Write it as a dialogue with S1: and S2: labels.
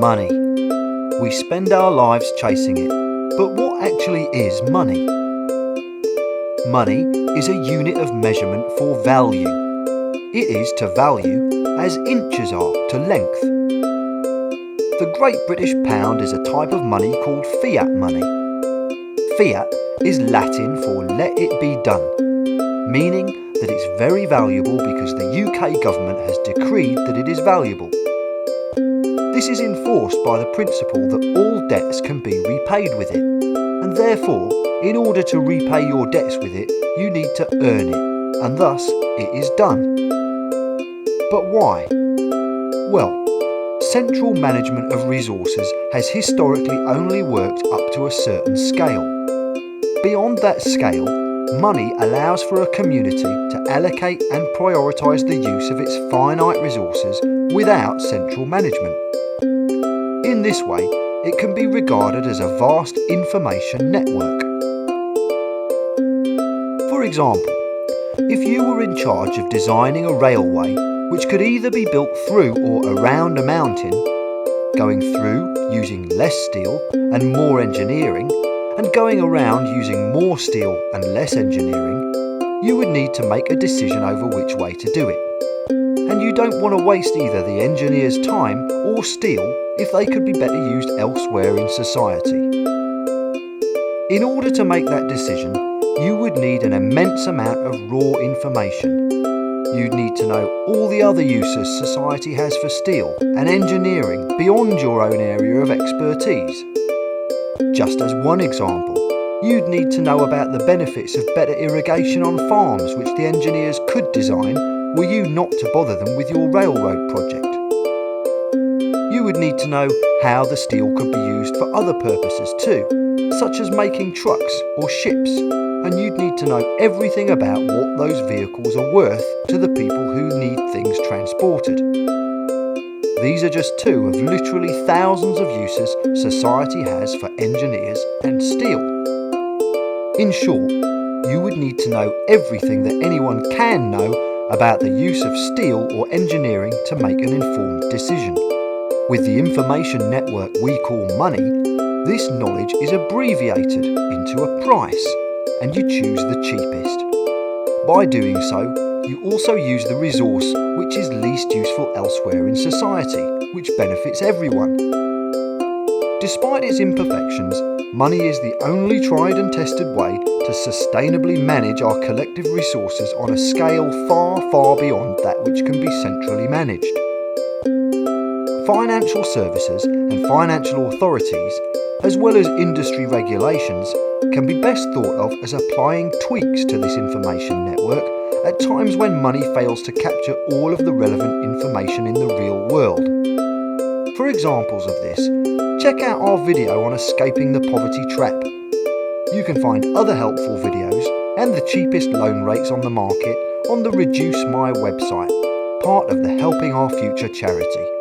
S1: Money. We spend our lives chasing it, but what actually is money? Money is a unit of measurement for value. It is to value as inches are to length. The Great British Pound is a type of money called fiat money. Fiat is Latin for let it be done, meaning that it's very valuable because the UK government has decreed that it is valuable. This is enforced by the principle that all debts can be repaid with it, and therefore, in order to repay your debts with it, you need to earn it, and thus it is done. But why? Well, central management of resources has historically only worked up to a certain scale. Beyond that scale, money allows for a community to allocate and prioritise the use of its finite resources without central management. In this way, it can be regarded as a vast information network. For example, if you were in charge of designing a railway which could either be built through or around a mountain, going through using less steel and more engineering, and going around using more steel and less engineering, you would need to make a decision over which way to do it. And you don't want to waste either the engineer's time or steel if they could be better used elsewhere in society. In order to make that decision, you would need an immense amount of raw information. You'd need to know all the other uses society has for steel and engineering beyond your own area of expertise. Just as one example, you'd need to know about the benefits of better irrigation on farms which the engineers could design were you not to bother them with your railroad project. You would need to know how the steel could be used for other purposes too, such as making trucks or ships, and you'd need to know everything about what those vehicles are worth to the people who need things transported. These are just two of literally thousands of uses society has for engineers and steel. In short, you would need to know everything that anyone can know about the use of steel or engineering to make an informed decision. With the information network we call money, this knowledge is abbreviated into a price, and you choose the cheapest. By doing so, you also use the resource which is least useful elsewhere in society, which benefits everyone. Despite its imperfections, money is the only tried and tested way to sustainably manage our collective resources on a scale far, far beyond that which can be centrally managed. Financial services and financial authorities, as well as industry regulations, can be best thought of as applying tweaks to this information network at times when money fails to capture all of the relevant information in the real world. For examples of this, check out our video on escaping the poverty trap. You can find other helpful videos and the cheapest loan rates on the market on the Reduce My website, part of the Helping Our Future charity.